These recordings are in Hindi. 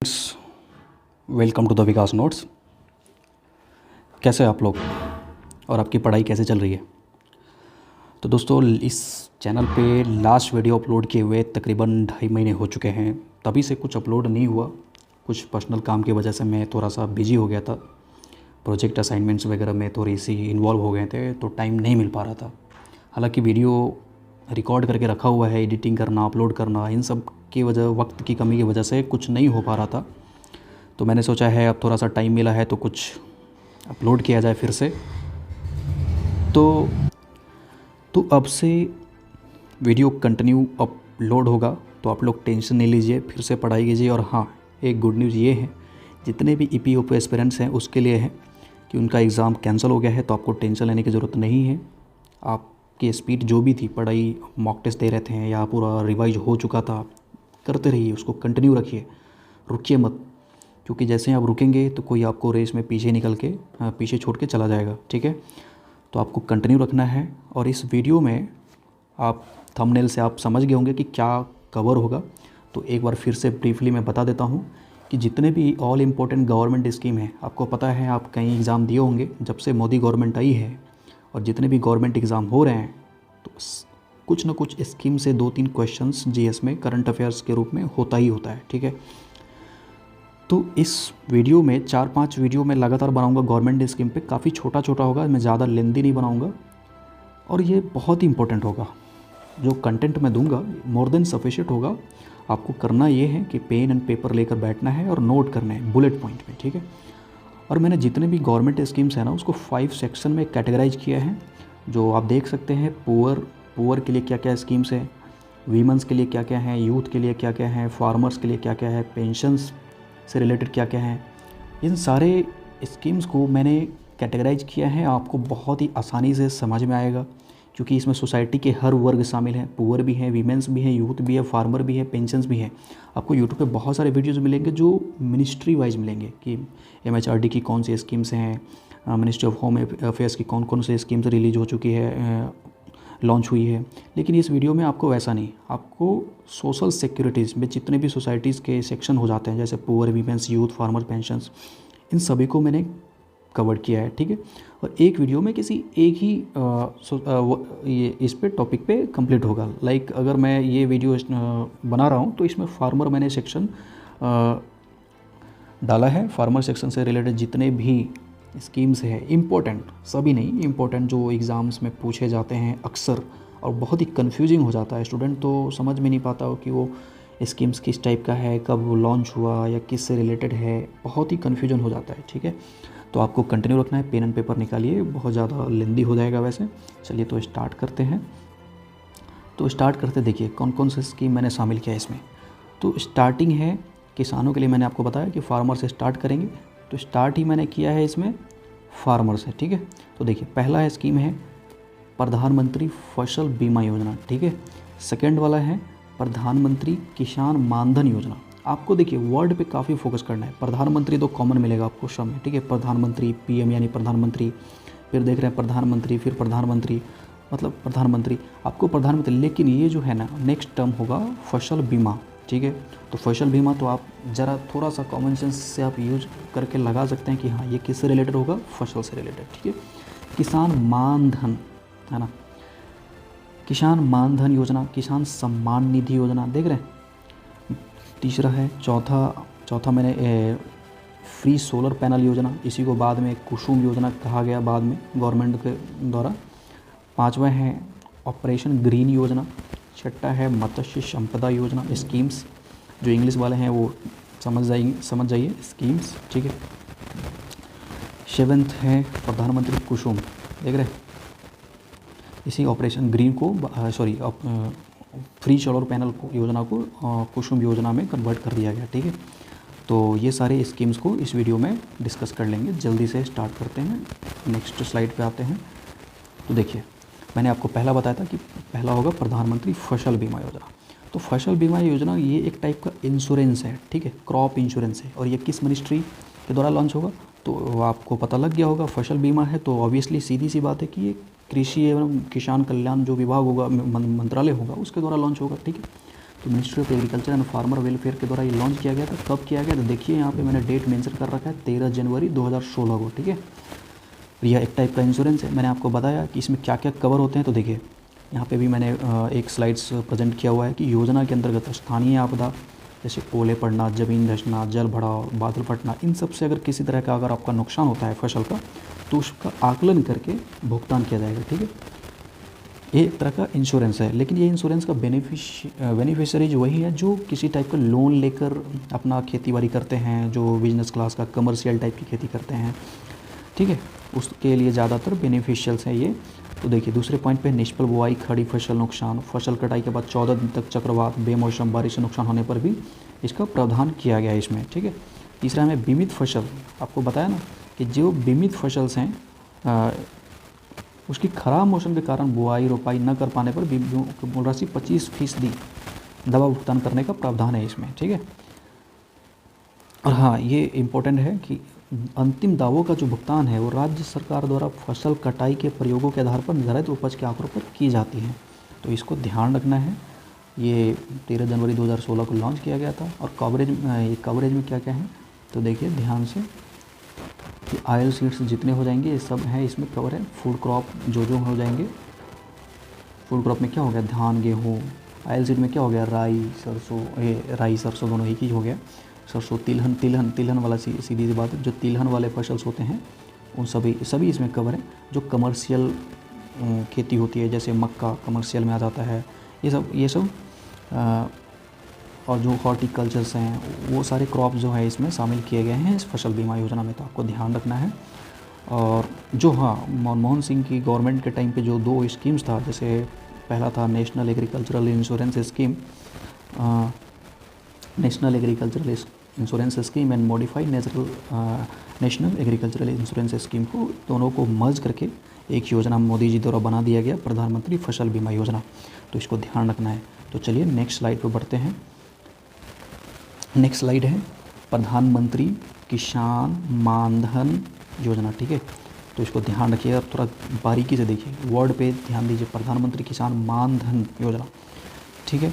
Welcome to the Vikas notes. कैसे हैं आप लोग और आपकी पढ़ाई कैसे चल रही है? तो दोस्तों, इस चैनल पे लास्ट वीडियो अपलोड किए हुए तकरीबन 2.5 महीने हो चुके हैं। तभी से कुछ अपलोड नहीं हुआ। कुछ पर्सनल काम की वजह से मैं थोड़ा सा बिजी हो गया था। प्रोजेक्ट असाइनमेंट्स वगैरह में थोड़ी सी इन्वॉल्व हो गए थे, तो टाइम नहीं मिल पा रहा था। हालांकि वीडियो रिकॉर्ड करके रखा हुआ है, एडिटिंग करना, अपलोड करना, इन सब की वजह, वक्त की कमी की वजह से कुछ नहीं हो पा रहा था। तो मैंने सोचा है अब थोड़ा सा टाइम मिला है तो कुछ अपलोड किया जाए फिर से। तो अब से वीडियो कंटिन्यू अपलोड होगा, तो आप लोग टेंशन नहीं लीजिए, फिर से पढ़ाई कीजिए। और हाँ, एक गुड न्यूज़ ये है, जितने भी EPOP एस्पिरेंट्स हैं उसके लिए है कि उनका एग्ज़ाम कैंसिल हो गया है, तो आपको टेंशन लेने की ज़रूरत नहीं है। आपकी स्पीड जो भी थी, पढ़ाई मॉक टेस्ट दे रहे थे या पूरा रिवाइज हो चुका था, करते रहिए, उसको कंटिन्यू रखिए, रुकिए मत। क्योंकि जैसे ही आप रुकेंगे तो कोई आपको रेस में पीछे निकल के पीछे छोड़ के चला जाएगा, ठीक है? तो आपको कंटिन्यू रखना है। और इस वीडियो में आप थंबनेल से आप समझ गए होंगे कि क्या कवर होगा। तो एक बार फिर से ब्रीफली मैं बता देता हूँ कि जितने भी ऑल इम्पोर्टेंट गवर्नमेंट स्कीम है, आपको पता है, आप कई एग्ज़ाम दिए होंगे जब से मोदी गवर्नमेंट आई है, और जितने भी गवर्नमेंट एग्ज़ाम हो रहे हैं, तो कुछ ना कुछ स्कीम से 2-3 क्वेश्चंस GS में करंट अफेयर्स के रूप में होता ही होता है, ठीक है? तो इस वीडियो में 4-5 वीडियो मैं लगातार बनाऊंगा गवर्नमेंट स्कीम पे। काफ़ी छोटा छोटा होगा, मैं ज़्यादा लेंदी नहीं बनाऊंगा, और ये बहुत ही इंपॉर्टेंट होगा। जो कंटेंट मैं दूंगा मोर देन सफिशिएंट होगा। आपको करना ये है कि पेन एंड पेपर लेकर बैठना है और नोट करना है बुलेट पॉइंट में, ठीक है? और मैंने जितने भी गवर्नमेंट स्कीम्स हैं ना, उसको 5 सेक्शन में कैटेगराइज किया है, जो आप देख सकते हैं। पुअर के लिए क्या क्या स्कीम्स है, वीमेंस के लिए क्या क्या है, यूथ के लिए क्या क्या है, फार्मर्स के लिए क्या क्या है, पेंशन्स से रिलेटेड क्या क्या है, इन सारे स्कीम्स को मैंने कैटेगराइज किया है। आपको बहुत ही आसानी से समझ में आएगा, क्योंकि इसमें सोसाइटी के हर वर्ग शामिल हैं। पुअर भी हैं, वीमेंस भी हैं, यूथ भी है, फार्मर भी है, पेंशन्स भी हैं। आपको यूट्यूब पे बहुत सारे वीडियोज़ मिलेंगे जो मिनिस्ट्री वाइज मिलेंगे कि MHRD की कौन सी स्कीम्स हैं, मिनिस्ट्री ऑफ होम अफेयर्स की कौन कौन सी स्कीम्स रिलीज हो चुकी है, लॉन्च हुई है। लेकिन इस वीडियो में आपको वैसा नहीं, आपको सोशल सिक्योरिटीज़ में जितने भी सोसाइटीज़ के सेक्शन हो जाते हैं, जैसे poor, women's, youth, farmer, pensions, इन सभी को मैंने कवर किया है, ठीक है? और एक वीडियो में किसी एक ही ये इस पे टॉपिक पे कंप्लीट होगा। लाइक अगर मैं ये वीडियो बना रहा हूँ तो इसमें फार्मर मैंने सेक्शन डाला है। फार्मर सेक्शन से रिलेटेड जितने भी स्कीम्स है, इम्पोर्टेंट, सभी नहीं, इम्पोर्टेंट जो एग्ज़ाम्स में पूछे जाते हैं अक्सर, और बहुत ही कन्फ्यूजिंग हो जाता है, स्टूडेंट तो समझ में नहीं पाता हो कि वो स्कीम्स किस टाइप का है, कब वो लॉन्च हुआ या किस से रिलेटेड है, बहुत ही कन्फ्यूजन हो जाता है, ठीक है? तो आपको कंटिन्यू रखना है, पेन एंड पेपर निकालिए, बहुत ज़्यादा लेंदी हो जाएगा वैसे। चलिए तो स्टार्ट करते हैं। तो स्टार्ट करते देखिए कौन कौन सी स्कीम मैंने शामिल किया है इसमें। तो स्टार्टिंग है किसानों के लिए। मैंने आपको बताया कि फार्मर से स्टार्ट करेंगे, तो स्टार्ट ही मैंने किया है इसमें फार्मर से, ठीक है? तो देखिए पहला स्कीम है प्रधानमंत्री फसल बीमा योजना, ठीक है? सेकंड वाला है प्रधानमंत्री किसान मानधन योजना। आपको देखिए वर्ड पे काफ़ी फोकस करना है। प्रधानमंत्री तो कॉमन मिलेगा आपको सब में, ठीक है? प्रधानमंत्री, PM यानी प्रधानमंत्री, फिर देख रहे हैं प्रधानमंत्री, फिर प्रधानमंत्री, मतलब प्रधानमंत्री, आपको प्रधानमंत्री। लेकिन ये जो है ना, नेक्स्ट टर्म होगा फसल बीमा, ठीक है? तो फसल बीमा तो आप ज़रा थोड़ा सा कॉमन सेंस से आप यूज करके लगा सकते हैं कि हाँ, ये किससे रिलेटेड होगा, फसल से रिलेटेड, ठीक है? किसान मानधन, है ना, किसान मानधन योजना, किसान सम्मान निधि योजना, देख रहे हैं? तीसरा है, चौथा मैंने फ्री सोलर पैनल योजना, इसी को बाद में कुसुम योजना कहा गया बाद में गवर्नमेंट के द्वारा। पांचवा है ऑपरेशन ग्रीन योजना। छठा है मत्स्य संपदा योजना। स्कीम्स जो इंग्लिश वाले हैं वो समझ जाइए स्कीम्स, ठीक है? सेवेंथ है प्रधानमंत्री कुसुम, देख रहे हैं? इसी ऑपरेशन ग्रीन को फ्री सोलर पैनल योजना को कुसुम योजना में कन्वर्ट कर दिया गया, ठीक है? तो ये सारे स्कीम्स को इस वीडियो में डिस्कस कर लेंगे। जल्दी से स्टार्ट करते हैं, नेक्स्ट स्लाइड पे आते हैं। तो देखिए मैंने आपको पहला बताया था कि पहला होगा प्रधानमंत्री फसल बीमा योजना। तो फसल बीमा योजना ये एक टाइप का इंश्योरेंस है, ठीक है? क्रॉप इंश्योरेंस है। और ये किस मिनिस्ट्री के द्वारा लॉन्च होगा, तो आपको पता लग गया होगा, फसल बीमा है तो ऑब्वियसली सीधी सी बात है कि ये कृषि एवं किसान कल्याण जो विभाग होगा, मंत्रालय होगा, उसके द्वारा लॉन्च होगा, ठीक है? तो ministry of agriculture and farmer welfare के द्वारा ये लॉन्च किया गया था। कब किया गया? तो देखिए यहाँ पे मैंने डेट मेंशन कर रखा है 13 जनवरी 2016 को, ठीक है। यह एक टाइप का इंश्योरेंस है। मैंने आपको बताया कि इसमें क्या क्या कवर होते हैं। तो देखिए यहाँ पे भी मैंने एक स्लाइड्स प्रेजेंट किया हुआ है कि योजना के अंतर्गत स्थानीय आपदा जैसे ओले पड़ना, ज़मीन धंसना, जल भराव, बादल फटना, इन सब से अगर किसी तरह का अगर आपका नुकसान होता है फसल का, तो उसका आकलन करके भुगतान किया जाएगा, ठीक है। ये एक तरह का इंश्योरेंस है। लेकिन ये इंश्योरेंस का बेनिफिशरीज वही है जो किसी टाइप का लोन लेकर अपना खेती बाड़ी करते हैं, जो बिजनेस क्लास का कमर्शियल टाइप की खेती करते हैं, ठीक है, उसके लिए ज़्यादातर बेनिफिशियल्स हैं ये। तो देखिए दूसरे पॉइंट पे निष्फल बुआई, खड़ी फसल नुकसान, फसल कटाई के बाद 14 दिन तक चक्रवात, बेमौसम बारिश से नुकसान होने पर भी इसका प्रावधान किया गया है इसमें, ठीक है। तीसरा में बीमित फसल, आपको बताया ना कि जो बीमित फसल्स हैं उसकी खराब मौसम के कारण बुआई रोपाई न कर पाने पर मूल राशि 25% दवा भुगतान करने का प्रावधान है इसमें, ठीक है। और हाँ, ये इम्पोर्टेंट है कि अंतिम दावों का जो भुगतान है वो राज्य सरकार द्वारा फसल कटाई के प्रयोगों के आधार पर निर्धारित उपज के आंकड़ों पर की जाती है। तो इसको ध्यान रखना है। ये 13 जनवरी 2016 को लॉन्च किया गया था। और कवरेज में क्या क्या है तो देखिए ध्यान से कि ऑयल सीड्स जितने हो जाएंगे ये सब हैं इसमें कवर है। फूड क्रॉप जो हो जाएंगे, फूड क्रॉप में क्या हो गया, धान गेहूँ। ऑयल सीड में क्या हो गया, राई सरसों दोनों एक ही हो गया। सरसों, तिलहन वाला सीधी सी बात है, जो तिलहन वाले फसल्स होते हैं उन सभी इसमें कवर है। जो कमर्शियल खेती होती है जैसे मक्का कमर्शियल में आ जाता है, ये सब और जो हॉर्टिकल्चर्स हैं वो सारे क्रॉप जो है इसमें शामिल किए गए हैं इस फसल बीमा योजना में। तो आपको ध्यान रखना है। और जो मनमोहन सिंह की गवर्नमेंट के टाइम पे जो 2 स्कीम्स था, जैसे पहला था national agricultural insurance scheme, national agricultural insurance scheme and modified national agricultural insurance scheme को दोनों को मर्ज करके एक योजना मोदी जी द्वारा बना दिया गया, प्रधानमंत्री फसल बीमा योजना। तो इसको ध्यान रखना है। तो चलिए नेक्स्ट स्लाइड पर बढ़ते हैं। नेक्स्ट स्लाइड है प्रधानमंत्री किसान मानधन योजना, ठीक है। तो इसको ध्यान रखिए और थोड़ा बारीकी से देखिए, वर्ड पे ध्यान दीजिए, प्रधानमंत्री किसान मानधन योजना, ठीक है।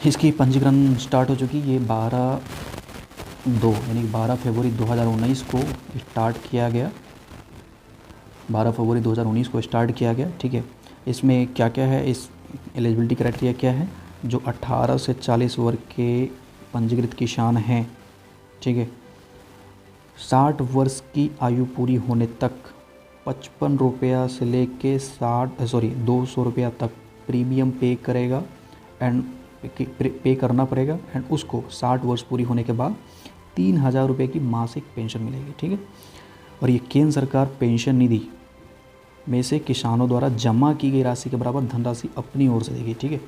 इसकी पंजीकरण स्टार्ट हो चुकी, ये 12/2 यानी 12 फरवरी 2019 को स्टार्ट किया गया, 12 फरवरी 2019 को स्टार्ट किया गया, ठीक है। इसमें क्या क्या है, इस एलिजिबिलिटी क्राइटेरिया क्या है, जो 18 से 40 वर्ग के पंजीकृत किसान हैं, ठीक है, 60 वर्ष की आयु पूरी होने तक 55 रुपया से लेके 200 रुपया तक प्रीमियम पे करेगा एंड पे करना पड़ेगा एंड उसको 60 वर्ष पूरी होने के बाद 3000 रुपये की मासिक पेंशन मिलेगी, ठीक है। और ये केंद्र सरकार पेंशन निधि में से किसानों द्वारा जमा की गई राशि के बराबर धनराशि अपनी ओर से देगी, ठीक है।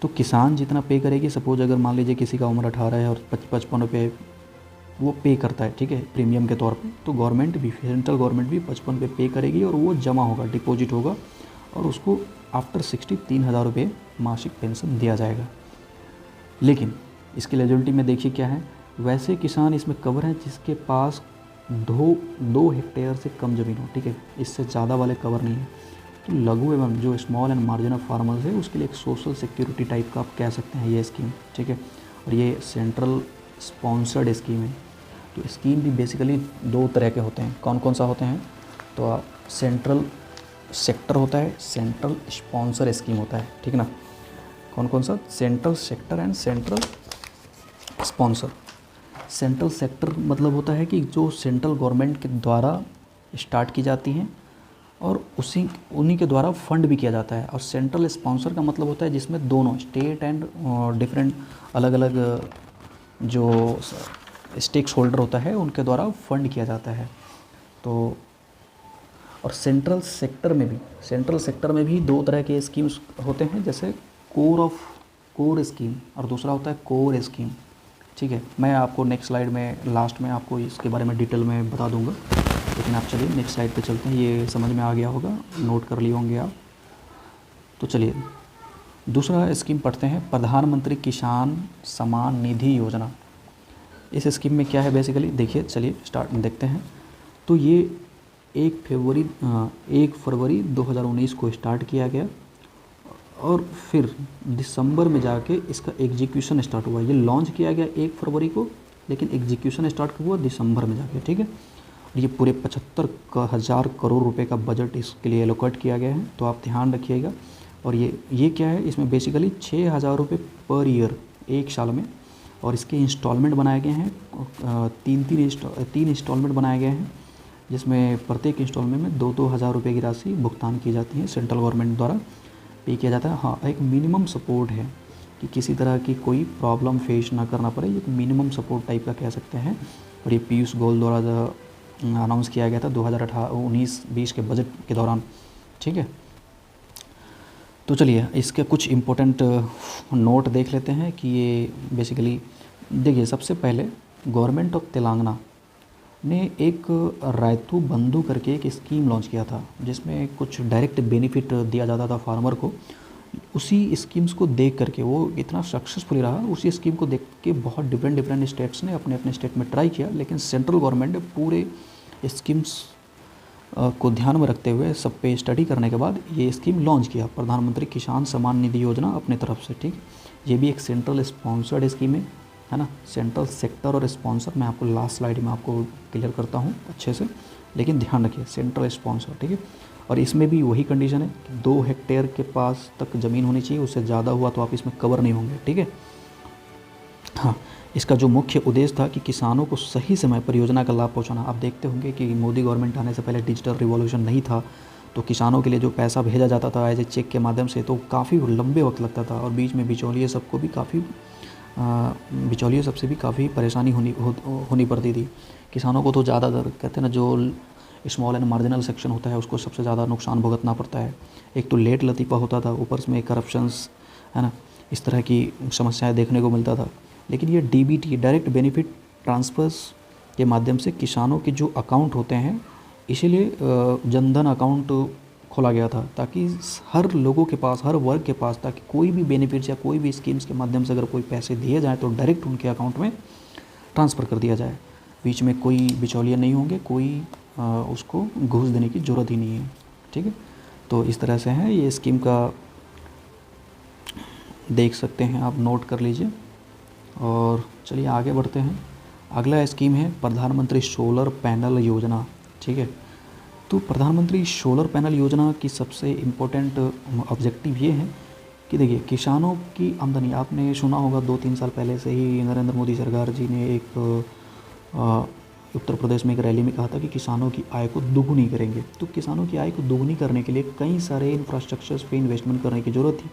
तो किसान जितना पे करेगी, सपोज अगर मान लीजिए किसी का उम्र 18 है और 55 रुपये वो पे करता है, ठीक है, प्रीमियम के तौर पे, तो सेंट्रल गवर्नमेंट भी 55 रुपये पे करेगी और वो जमा होगा, डिपॉजिट होगा और उसको आफ्टर 60 3000 रुपये मासिक पेंशन दिया जाएगा। लेकिन इसकी एलिजिबिलिटी में देखिए क्या है, वैसे किसान इसमें कवर हैं जिसके पास 2 हेक्टेयर से कम ज़मीन हो, ठीक है, इससे ज़्यादा वाले कवर नहीं है। तो लघु एवं जो स्मॉल एंड मार्जिनल फार्मर्स है उसके लिए एक सोशल सिक्योरिटी टाइप का आप कह सकते हैं ये स्कीम, ठीक है। और ये सेंट्रल स्पॉन्सर्ड स्कीम है। तो स्कीम भी बेसिकली 2 तरह के होते हैं। कौन कौन सा होते हैं, तो सेंट्रल सेक्टर होता है, सेंट्रल स्पॉन्सर स्कीम होता है, ठीक है ना। कौन कौन सा, central sector and central sponsor. Central sector मतलब होता है कि जो सेंट्रल गवर्नमेंट के द्वारा स्टार्ट की जाती हैं और उन्हीं के द्वारा फंड भी किया जाता है। और सेंट्रल स्पॉन्सर का मतलब होता है जिसमें दोनों स्टेट एंड डिफरेंट अलग अलग जो स्टेक्स होल्डर होता है उनके द्वारा फंड किया जाता है। तो और सेंट्रल सेक्टर में भी 2 तरह के स्कीम्स होते हैं, जैसे कोर स्कीम और दूसरा होता है कोर स्कीम, ठीक है। मैं आपको नेक्स्ट स्लाइड में लास्ट में आपको इसके बारे में डिटेल में बता दूंगा, लेकिन आप चलिए नेक्स्ट स्लाइड पे चलते हैं। ये समझ में आ गया होगा, नोट कर लिए होंगे आप। तो चलिए दूसरा स्कीम पढ़ते हैं, प्रधानमंत्री किसान सम्मान निधि योजना। इस स्कीम में क्या है बेसिकली, देखिए चलिए स्टार्ट देखते हैं। तो ये 1 फरवरी 2019 को स्टार्ट किया गया और फिर दिसंबर में जाके इसका एग्जीक्यूशन स्टार्ट हुआ। ये लॉन्च किया गया 1 फरवरी को, लेकिन एग्जीक्यूशन स्टार्ट कब हुआ? दिसंबर में जाके, ठीक है। और ये पूरे 75,000 करोड़ रुपए का बजट इसके लिए एलोकेट किया गया है, तो आप ध्यान रखिएगा। और ये क्या है, इसमें बेसिकली 6,000 रुपये पर ईयर 1 साल में, और इसके इंस्टॉलमेंट बनाए गए हैं, तीन इंस्टॉलमेंट बनाए गए हैं, जिसमें प्रत्येक इंस्टॉलमेंट में 2-2 हज़ार रुपये की राशि भुगतान की जाती है, सेंट्रल गवर्नमेंट द्वारा पे किया जाता है। हाँ, एक मिनिमम सपोर्ट है कि किसी तरह की कोई प्रॉब्लम फेस ना करना पड़े, ये मिनिमम सपोर्ट टाइप का कह सकते हैं। और ये पीयूष गोयल द्वारा अनाउंस किया गया था 2018-19-20 के बजट के दौरान, ठीक है। तो चलिए इसके कुछ इम्पोर्टेंट नोट देख लेते हैं कि ये बेसिकली देखिए, सबसे पहले गवर्नमेंट ऑफ तेलंगाना ने एक रायतू बंधु करके एक स्कीम लॉन्च किया था, जिसमें कुछ डायरेक्ट बेनिफिट दिया जाता था फार्मर को। उसी स्कीम्स को देख करके वो इतना सक्सेसफुल रहा, उसी स्कीम को देख के बहुत डिफरेंट स्टेट्स ने अपने अपने स्टेट में ट्राई किया, लेकिन सेंट्रल गवर्नमेंट ने पूरे स्कीम्स को ध्यान में रखते हुए सब पे स्टडी करने के बाद ये स्कीम लॉन्च किया, प्रधानमंत्री किसान सम्मान निधि योजना अपने तरफ से, ठीक। ये भी एक सेंट्रल स्पॉन्सर्ड स्कीम है ना, सेंट्रल सेक्टर और स्पॉन्सर। मैं आपको लास्ट स्लाइड में आपको क्लियर करता हूँ अच्छे से, लेकिन ध्यान रखिए सेंट्रल स्पॉन्सर, ठीक है। और इसमें भी वही कंडीशन है कि 2 हेक्टेयर के पास तक ज़मीन होनी चाहिए, उससे ज़्यादा हुआ तो आप इसमें कवर नहीं होंगे, ठीक है। हाँ, इसका जो मुख्य उद्देश्य था कि किसानों को सही समय पर योजना का लाभ पहुंचाना। आप देखते होंगे कि मोदी गवर्नमेंट आने से पहले डिजिटल रिवॉल्यूशन नहीं था, तो किसानों के लिए जो पैसा भेजा जाता था एज ए चेक के माध्यम से, तो काफ़ी लंबे वक्त लगता था, और बीच में बिचौलिए सबको भी बिचौलिए सबसे भी काफ़ी परेशानी होनी पड़ती थी। किसानों को तो ज़्यादातर कहते हैं ना, जो स्मॉल एंड मार्जिनल सेक्शन होता है उसको सबसे ज़्यादा नुकसान भुगतना पड़ता है। एक तो लेट लतीफ़ा होता था, ऊपर में करप्शंस, है ना, इस तरह की समस्याएं देखने को मिलता था। लेकिन ये डीबीटी, डायरेक्ट बेनिफिट ट्रांसफर्स के माध्यम से किसानों के जो अकाउंट होते हैं, इसीलिए जनधन अकाउंट खोला गया था, ताकि हर लोगों के पास, हर वर्ग के पास, ताकि कोई भी बेनिफिट्स या कोई भी स्कीम्स के माध्यम से अगर कोई पैसे दिए जाएँ तो डायरेक्ट उनके अकाउंट में ट्रांसफ़र कर दिया जाए। बीच में कोई बिचौलिए नहीं होंगे, कोई उसको घूस देने की ज़रूरत ही नहीं है, ठीक है। तो इस तरह से है ये स्कीम का, देख सकते हैं आप, नोट कर लीजिए। और चलिए आगे बढ़ते हैं। अगला स्कीम है प्रधानमंत्री सोलर पैनल योजना, ठीक है। तो प्रधानमंत्री सोलर पैनल योजना की सबसे इम्पोर्टेंट ऑब्जेक्टिव ये है कि देखिए, किसानों की आमदनी, आपने सुना होगा 2-3 साल पहले से ही नरेंद्र मोदी सरकार जी ने एक उत्तर प्रदेश में एक रैली में कहा था कि किसानों की आय को दोगुनी करेंगे। तो किसानों की आय को दोगुनी करने के लिए कई सारे इंफ्रास्ट्रक्चर्स पे इन्वेस्टमेंट करने की ज़रूरत थी।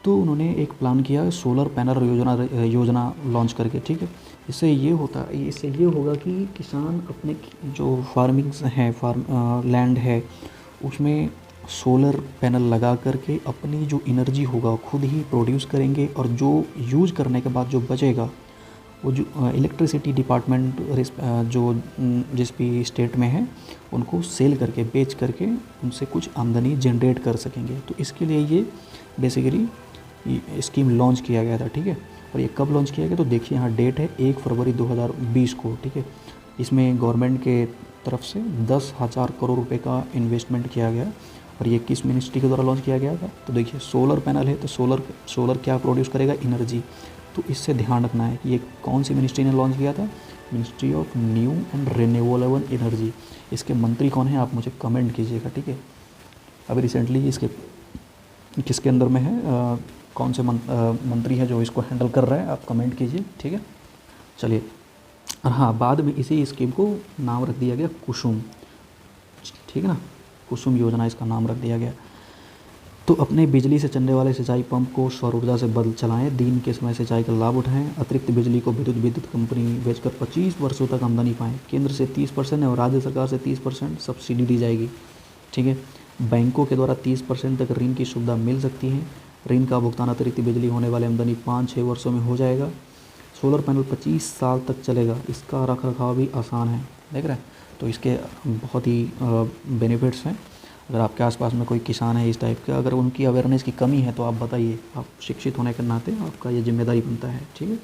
तो उन्होंने एक प्लान किया सोलर पैनल योजना लॉन्च करके, ठीक है। इससे ये होगा कि किसान अपने जो फार्मिंग्स हैं, लैंड है, उसमें सोलर पैनल लगा करके अपनी जो एनर्जी होगा खुद ही प्रोड्यूस करेंगे, और जो यूज़ करने के बाद जो बचेगा वो जो इलेक्ट्रिसिटी डिपार्टमेंट जो जिस भी स्टेट में है उनको सेल करके, बेच करके उनसे कुछ आमदनी जनरेट कर सकेंगे। तो इसके लिए ये बेसिकली स्कीम लॉन्च किया गया था, ठीक है। और ये कब लॉन्च किया गया, तो देखिए यहाँ डेट है 1 फरवरी 2020 को, ठीक है। इसमें गवर्नमेंट के तरफ से 10,000 करोड़ रुपए का इन्वेस्टमेंट किया गया। और ये किस मिनिस्ट्री के द्वारा लॉन्च किया गया था, तो देखिए सोलर पैनल है, तो सोलर क्या प्रोड्यूस करेगा, एनर्जी। तो इससे ध्यान रखना है कि ये कौन सी मिनिस्ट्री ने लॉन्च किया था, ministry of new and renewable energy. इसके मंत्री कौन है आप मुझे कमेंट कीजिएगा, ठीक है। अभी रिसेंटली इसके किसके अंदर में है, कौन से मंत्री है जो इसको हैंडल कर रहा है, आप कमेंट कीजिए, ठीक है। चलिए, और हाँ, बाद में इसी स्कीम को नाम रख दिया गया कुसुम, ठीक है ना, कुसुम योजना इसका नाम रख दिया गया। तो अपने बिजली से चलने वाले सिंचाई पंप को सौर ऊर्जा से बदल चलाएं, दिन के समय सिंचाई का लाभ उठाएं, अतिरिक्त बिजली को विद्युत कंपनी बेचकर 25 वर्षों तक आमदनी पाएं। केंद्र से 30% और राज्य सरकार से 30% सब्सिडी दी जाएगी, ठीक है। बैंकों के द्वारा 30% तक ऋण की सुविधा मिल सकती है। ऋण का भुगतान अतिरिक्त बिजली होने वाले आमदनी 5-6 वर्षों में हो जाएगा। सोलर पैनल 25 साल तक चलेगा, इसका रख रखाव भी आसान है, देख रहे हैं। तो इसके बहुत ही बेनिफिट्स हैं। अगर आपके आसपास में कोई किसान है इस टाइप का, अगर उनकी अवेयरनेस की कमी है तो आप बताइए, आप शिक्षित होने के नाते आपका ये जिम्मेदारी बनता है, ठीक है।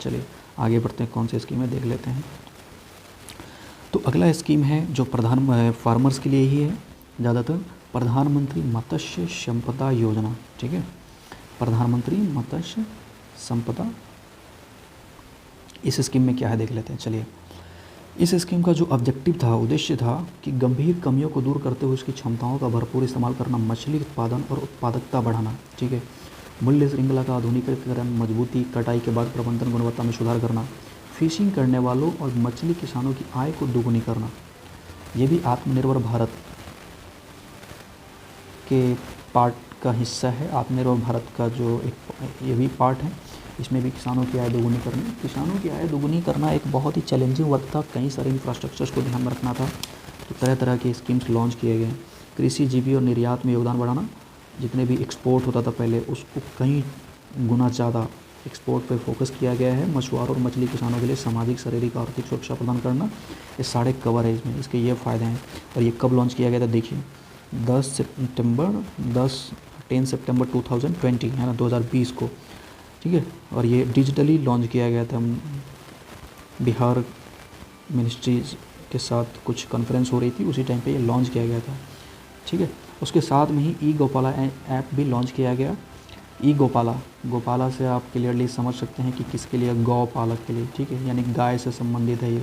चलिए आगे बढ़ते हैं, कौन सी स्कीम है देख लेते हैं। तो अगला स्कीम है जो फार्मर्स के लिए ही है ज़्यादातर, प्रधानमंत्री मत्स्य संपदा योजना, ठीक। ठीक है। प्रधानमंत्री मत्स्य संपदा, इस स्कीम में क्या है देख लेते हैं। चलिए, इस स्कीम का जो ऑब्जेक्टिव था, उद्देश्य था कि गंभीर कमियों को दूर करते हुए उसकी क्षमताओं का भरपूर इस्तेमाल करना, मछली उत्पादन और उत्पादकता बढ़ाना, ठीक है। मूल्य श्रृंखला का आधुनिकीकरण, मजबूती, कटाई के बाद प्रबंधन, गुणवत्ता में सुधार करना, फिशिंग करने वालों और मछली किसानों की आय को दोगुनी करना। ये भी आत्मनिर्भर भारत के पार्ट का हिस्सा है। आत्मनिर्भर भारत का जो एक ये भी पार्ट है, इसमें भी किसानों की आय दोगुनी करनी। किसानों की आय दोगुनी करना एक बहुत ही चैलेंजिंग वर्क था, कई सारे इंफ्रास्ट्रक्चर्स को ध्यान में रखना था, तो तरह तरह के स्कीम्स लॉन्च किए गए। कृषि जीवी और निर्यात में योगदान बढ़ाना, जितने भी एक्सपोर्ट होता था पहले उसको कई गुना ज़्यादा एक्सपोर्ट पे फोकस किया गया है। मछुआरों और मछली किसानों के लिए सामाजिक, शारीरिक, आर्थिक सुरक्षा प्रदान करना, ये सारे कवर है इसमें, इसके ये फ़ायदे हैं। और ये कब लॉन्च किया गया था देखिए, 10 सितंबर 2020 है ना, 2020 को, ठीक है। और ये डिजिटली लॉन्च किया गया था। बिहार मिनिस्ट्रीज के साथ कुछ कॉन्फ्रेंस हो रही थी, उसी टाइम पे ये लॉन्च किया गया था, ठीक है। उसके साथ में ही ई गोपाला ऐप भी लॉन्च किया गया। ई गोपाला से आप क्लियरली समझ सकते हैं कि किसके लिए, गौ पालक के लिए, ठीक है, यानी गाय से संबंधित है ये।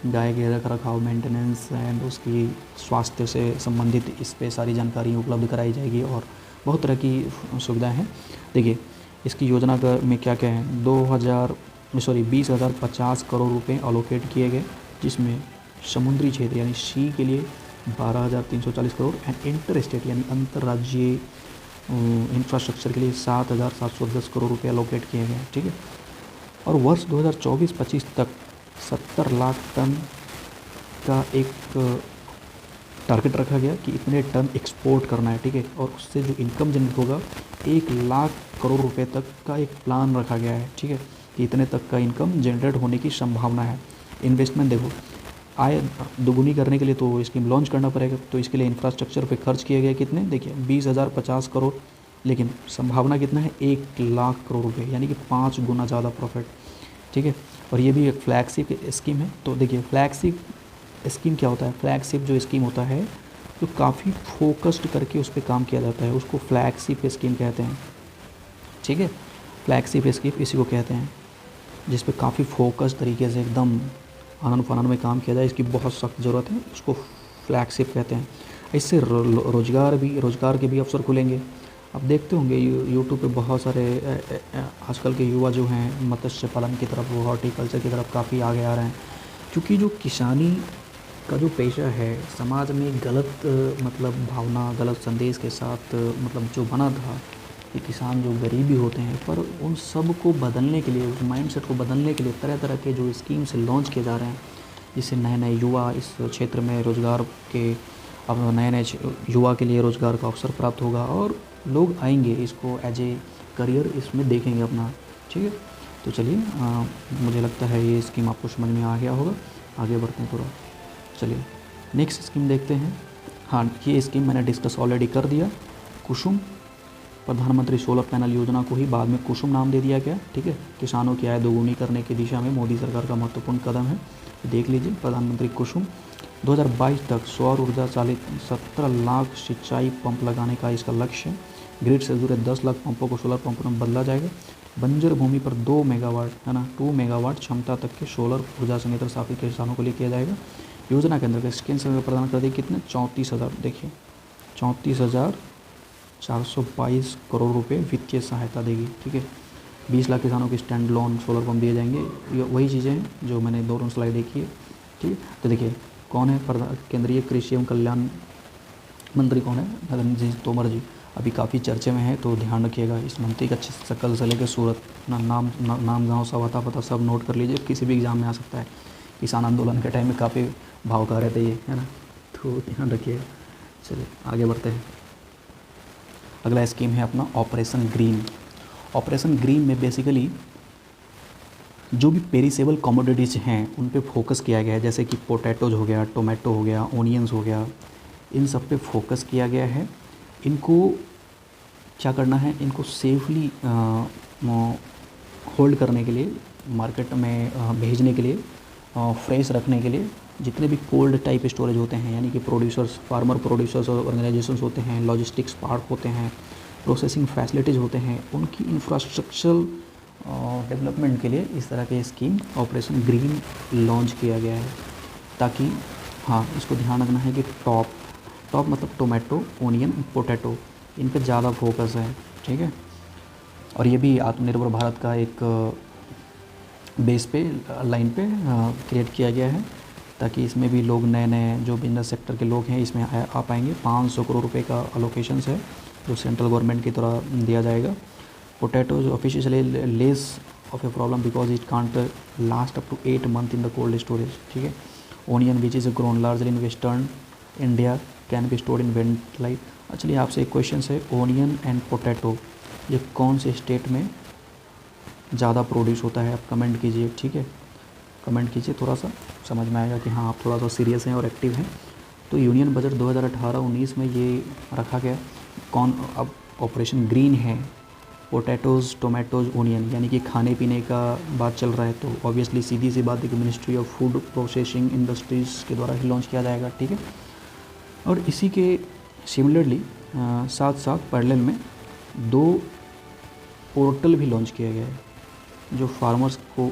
गाय के रख रखाव, मेंटेनेंस एंड उसकी स्वास्थ्य से संबंधित इस पे सारी जानकारी उपलब्ध कराई जाएगी और बहुत तरह की सुविधाएं हैं। देखिए, इसकी योजना का में क्या क्या है, 20,50 करोड़ रुपए अलोकेट किए गए, जिसमें समुद्री क्षेत्र यानी सी के लिए 12,340 करोड़ एंड इंटर स्टेट यानी अंतर्राज्यीय इंफ्रास्ट्रक्चर के लिए 7,710 करोड़ रुपये अलोकेट किए गए, ठीक है। और वर्ष 2024-25 तक 70 लाख टन का एक टारगेट रखा गया कि इतने टन एक्सपोर्ट करना है, ठीक है। और उससे जो इनकम जनरेट होगा 1 लाख करोड़ रुपए तक का एक प्लान रखा गया है, ठीक है, कि इतने तक का इनकम जनरेट होने की संभावना है। इन्वेस्टमेंट देखो, आय दोगुनी करने के लिए तो स्कीम लॉन्च करना पड़ेगा, तो इसके लिए इंफ्रास्ट्रक्चर पे खर्च किए गए कितने, देखिए 20,050 करोड़, लेकिन संभावना कितना है, 1 लाख करोड़ रुपए, यानी कि 5 गुना ज़्यादा प्रॉफिट, ठीक है। और ये भी एक फ्लैगशिप स्कीम है। तो देखिए, फ्लैगशिप स्कीम क्या होता है, फ्लैगशिप जो स्कीम होता है जो काफ़ी फोकस्ड करके उस पर काम किया जाता है, उसको फ्लैगशिप स्कीम कहते हैं, ठीक है। फ्लैगशिप स्कीम इसी को कहते हैं जिस पे काफ़ी फोकस तरीके से एकदम आनन फानन में काम किया जाए, इसकी बहुत सख्त ज़रूरत है, उसको फ्लैगशिप कहते हैं। इससे रोज़गार के भी अवसर खुलेंगे। आप देखते होंगे यूट्यूब पे बहुत सारे आजकल के युवा जो हैं मत्स्य पालन की तरफ, हॉर्टिकल्चर की तरफ काफ़ी आगे आ रहे हैं, क्योंकि जो किसानी का जो पेशा है समाज में गलत मतलब भावना, गलत संदेश के साथ मतलब जो बना था कि किसान जो गरीबी होते हैं, पर उन सब को बदलने के लिए, उस माइंडसेट को बदलने के लिए तरह तरह के जो स्कीम्स लॉन्च किए जा रहे हैं, जिससे नए नए युवा इस क्षेत्र में रोज़गार के, अब नए नए युवा के लिए रोज़गार का अवसर प्राप्त होगा और लोग आएंगे इसको एज ए करियर इसमें देखेंगे अपना, ठीक है। तो चलिए, मुझे लगता है ये स्कीम आपको समझ में आ गया होगा। आगे बढ़ते हैं थोड़ा, चलिए नेक्स्ट स्कीम देखते हैं। हाँ, ये स्कीम मैंने डिस्कस ऑलरेडी कर दिया, कुसुम, प्रधानमंत्री सोलर पैनल योजना को ही बाद में कुसुम नाम दे दिया गया, ठीक है। किसानों की आय दोगुनी करने की दिशा में मोदी सरकार का महत्वपूर्ण कदम है, देख लीजिए प्रधानमंत्री कुसुम। 2022 तक सौर ऊर्जा चालित 17 लाख सिंचाई पंप लगाने का इसका लक्ष्य है। ग्रिड से जुड़े 10 लाख पंपों को सोलर पंपों में बदला जाएगा। बंजर भूमि पर 2 मेगावाट है ना, 2 मेगावाट क्षमता तक के सोलर ऊर्जा संयंत्र स्थापित किसानों के लिए किया जाएगा। योजना के अंतर्गत स्कीम से प्रदान कर दी कितने, 34,000, देखिए 34,422 करोड़ रुपए वित्तीय सहायता देगी, ठीक है। 20 लाख किसानों के स्टैंड लोन सोलर पंप दिए जाएंगे। ये वही चीज़ें हैं जो मैंने दोनों स्लाइड देखी है, ठीक है। तो देखिए कौन है केंद्रीय कृषि एवं कल्याण मंत्री, कौन है, नरेंद्र सिंह तोमर जी। अभी काफ़ी चर्चे में है, तो ध्यान रखिएगा इस मंत्री का, शक्ल से लेकर सूरत ना, नाम गाँव सब आता पता सब नोट कर लीजिए, किसी भी एग्ज़ाम में आ सकता है। किसान आंदोलन के टाइम में काफ़ी भाव का रहते ये, है ना, तो ध्यान रखिएगा। चलिए आगे बढ़ते हैं। अगला स्कीम है अपना ऑपरेशन ग्रीन। ऑपरेशन ग्रीन में बेसिकली जो भी पेरिसेबल कमोडिटीज़ हैं उन पे फोकस किया गया है, जैसे कि पोटैटोज हो गया, टोमेटो हो गया, ओनियंस हो गया, इन सब पे फोकस किया गया है। इनको क्या करना है, इनको सेफली होल्ड करने के लिए, मार्केट में भेजने के लिए, फ्रेश रखने के लिए जितने भी कोल्ड टाइप स्टोरेज होते हैं, यानी कि प्रोड्यूसर्स, फार्मर प्रोड्यूसर्स ऑर्गेनाइजेशंस होते हैं, लॉजिस्टिक्स पार्क होते हैं, प्रोसेसिंग फैसिलिटीज़ होते हैं उनकी इंफ्रास्ट्रक्चरल डेवलपमेंट के लिए इस तरह के स्कीम ऑपरेशन ग्रीन लॉन्च किया गया है, ताकि हाँ इसको ध्यान रखना है कि टॉप मतलब टोमेटो, ओनियन, पोटैटो, इन पे ज़्यादा फोकस है, ठीक है। और ये भी आत्मनिर्भर भारत का एक बेस पे लाइन पे क्रिएट किया गया है, ताकि इसमें भी लोग नए नए जो बिजनेस सेक्टर के लोग हैं इसमें आ पाएंगे। 500 करोड़ रुपए का अलोकेशंस है जो सेंट्रल गवर्नमेंट की तरह दिया जाएगा। Potatoes officially less of a problem because it can't last up to 8 month in the cold storage, ठीक है। Onion which is grown largely in western India can be stored in vent light. चलिए आपसे एक क्वेश्चन है, ओनियन एंड पोटैटो ये कौन से स्टेट में ज़्यादा प्रोड्यूस होता है, आप कमेंट कीजिए, ठीक है। कमेंट कीजिए, थोड़ा सा समझ में आएगा कि हाँ आप थोड़ा सा सीरियस हैं और एक्टिव हैं। तो यूनियन बजट 2018-19 में ये रखा गया कौन अब ऑपरेशन ग्रीन है, पोटैटोज़, टोमेटोज़, ओनियन, यानी कि खाने पीने का बात चल रहा है, तो ऑब्वियसली सीधी सी बात है कि ministry of food processing industries के द्वारा ही लॉन्च किया जाएगा, ठीक है। और इसी के सिमिलरली साथ साथ पैरेलल में 2 पोर्टल भी लॉन्च किया गया है जो फार्मर्स को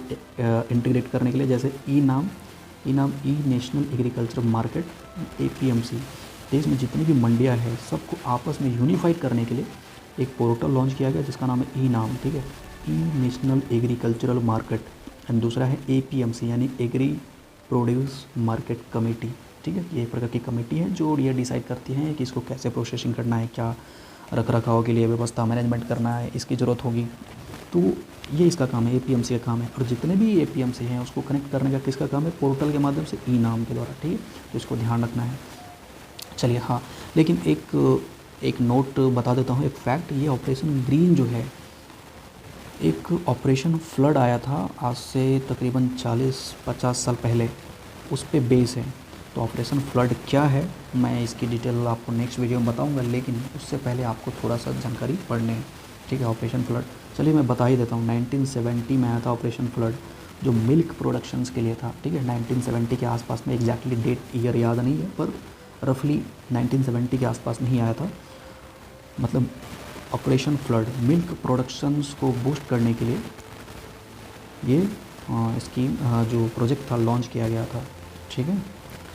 इंटीग्रेट करने के लिए, जैसे ई नाम ई नेशनल एग्रीकल्चर मार्केट, APMC। देश में जितनी भी मंडियां हैं सबको आपस में यूनिफाइड करने के लिए एक पोर्टल लॉन्च किया गया जिसका नाम है ई नाम, ठीक है, ई नेशनल एग्रीकल्चरल मार्केट। एंड दूसरा है APMC यानी एग्री प्रोड्यूस मार्केट कमेटी, ठीक है। ये एक प्रकार की कमेटी है जो ये डिसाइड करती है कि इसको कैसे प्रोसेसिंग करना है, क्या रख रखाव के लिए व्यवस्था मैनेजमेंट करना है, इसकी ज़रूरत होगी, तो ये इसका काम है, APMC का काम है। और जितने भी APMC हैं उसको कनेक्ट करने का किसका काम है, पोर्टल के माध्यम से ई नाम के द्वारा, ठीक है। तो इसको ध्यान रखना है। चलिए हाँ, लेकिन एक नोट बता देता हूँ, एक फैक्ट, ये ऑपरेशन ग्रीन जो है एक ऑपरेशन फ्लड आया था आज से तकरीबन 40-50 साल पहले, उस पे बेस है। तो ऑपरेशन फ्लड क्या है मैं इसकी डिटेल आपको नेक्स्ट वीडियो में बताऊंगा, लेकिन उससे पहले आपको थोड़ा सा जानकारी पढ़ने है, ठीक है। ऑपरेशन फ्लड चलिए मैं बता ही देता हूँ। 1970 में आया था ऑपरेशन फ्लड, जो मिल्क प्रोडक्शंस के लिए था, ठीक है। 1970 के आसपास में, एग्जैक्टली डेट ईयर याद नहीं है पर रफली 1970 के आसपास में ही आया था। मतलब ऑपरेशन फ्लड मिल्क प्रोडक्शंस को बूस्ट करने के लिए ये स्कीम जो प्रोजेक्ट था लॉन्च किया गया था, ठीक है।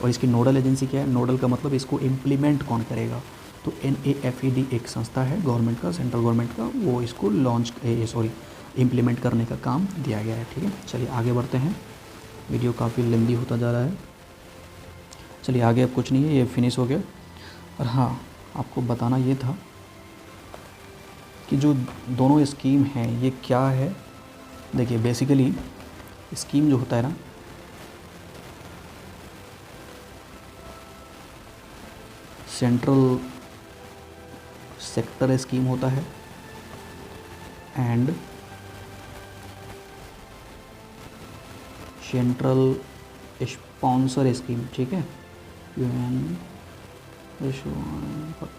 और इसकी नोडल एजेंसी क्या है, नोडल का मतलब इसको इम्प्लीमेंट कौन करेगा, तो NAFED एक संस्था है गवर्नमेंट का, सेंट्रल गवर्नमेंट का, वो इसको इम्प्लीमेंट करने का काम दिया गया है, ठीक है। चलिए आगे बढ़ते हैं, वीडियो काफ़ी लेंदी होता जा रहा है। चलिए आगे अब कुछ नहीं है, ये फिनिश हो गया। और हाँ आपको बताना ये था कि जो दोनों स्कीम हैं ये क्या है। देखिए बेसिकली स्कीम जो होता है ना, सेंट्रल सेक्टर स्कीम होता है एंड सेंट्रल स्पॉन्सर स्कीम, ठीक है।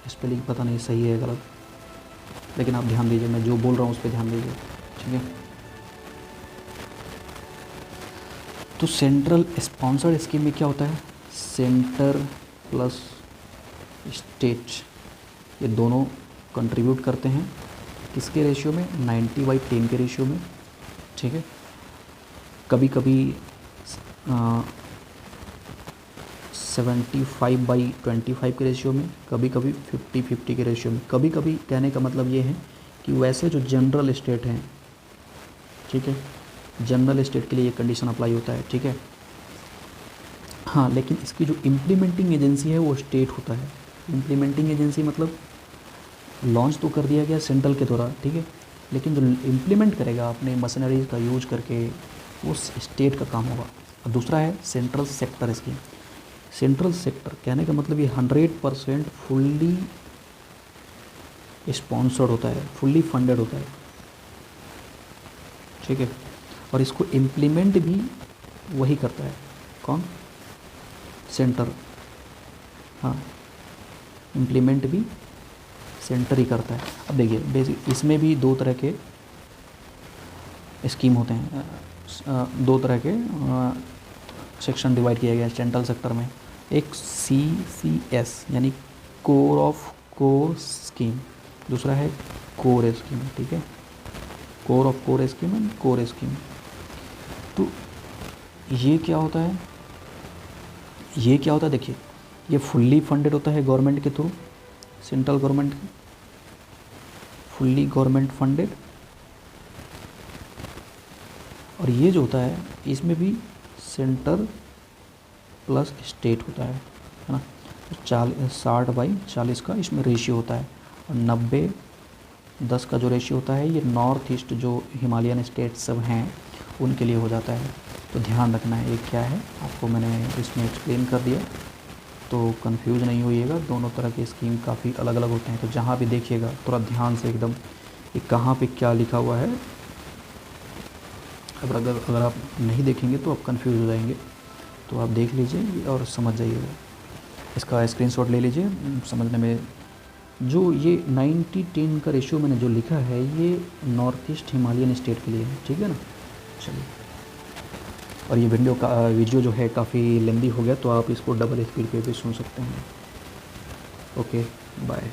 स्पेलिंग पता नहीं सही है गलत, लेकिन आप ध्यान दीजिए, मैं जो बोल रहा हूँ उस पर ध्यान दीजिए, ठीक है। तो सेंट्रल स्पॉन्सर्ड स्कीम में क्या होता है, सेंटर प्लस स्टेट ये दोनों कंट्रीब्यूट करते हैं, किसके रेशियो में, 90/10 के रेशियो में, ठीक है। कभी कभी 75/25 के रेशियो में, कभी कभी 50-50 के रेशियो में। कभी कभी कहने का मतलब ये है कि वैसे जो जनरल स्टेट हैं, ठीक है, जनरल स्टेट के लिए ये कंडीशन अप्लाई होता है, ठीक है। हाँ लेकिन इसकी जो इम्प्लीमेंटिंग एजेंसी है वो स्टेट होता है। इम्प्लीमेंटिंग एजेंसी मतलब लॉन्च तो कर दिया गया सेंट्रल के द्वारा, ठीक है, लेकिन जो इम्प्लीमेंट करेगा अपने मशीनरीज का यूज करके वो स्टेट का काम होगा। और दूसरा है central sector scheme. Central sector कहने का मतलब ये 100% फुल्ली स्पॉन्सर्ड होता है, फुल्ली फंडेड होता है, ठीक है। और इसको इम्प्लीमेंट भी वही करता है, कौन, सेंटर, हाँ इम्प्लीमेंट भी सेंटर ही करता है। अब देखिए बेसिक इसमें भी 2 तरह के स्कीम होते हैं, 2 तरह के सेक्शन डिवाइड किया गया है सेंट्रल सेक्टर में। एक CCS यानी कोर ऑफ कोर स्कीम, दूसरा है कोर स्कीम, ठीक है, core of core scheme and core scheme. तो ये क्या होता है, ये क्या होता है, देखिए ये फुल्ली फंडेड होता है गवर्नमेंट के through, central government, fully government funded. और ये जो होता है इसमें भी सेंटर प्लस स्टेट होता है ना। 60/40 का इसमें रेशियो होता है, और 90/10 का जो रेशियो होता है ये नॉर्थ ईस्ट जो हिमालयन स्टेट सब हैं उनके लिए हो जाता है। तो ध्यान रखना है ये क्या है, आपको मैंने इसमें एक्सप्लेन कर दिया, तो कंफ्यूज नहीं होइएगा। दोनों तरह के स्कीम काफ़ी अलग अलग होते हैं, तो जहाँ भी देखिएगा थोड़ा ध्यान से एकदम कि कहाँ पे क्या लिखा हुआ है। अगर आप नहीं देखेंगे तो आप कंफ्यूज हो जाएंगे, तो आप देख लीजिए और समझ जाइएगा। इसका स्क्रीनशॉट ले लीजिए समझने में। जो ये 90-10 का रेशियो मैंने जो लिखा है ये नॉर्थ ईस्ट हिमालयन स्टेट के लिए है, ठीक है ना। चलिए, और ये वीडियो जो है काफ़ी लेंदी हो गया, तो आप इसको डबल स्पीड पे भी सुन सकते हैं। Okay, bye.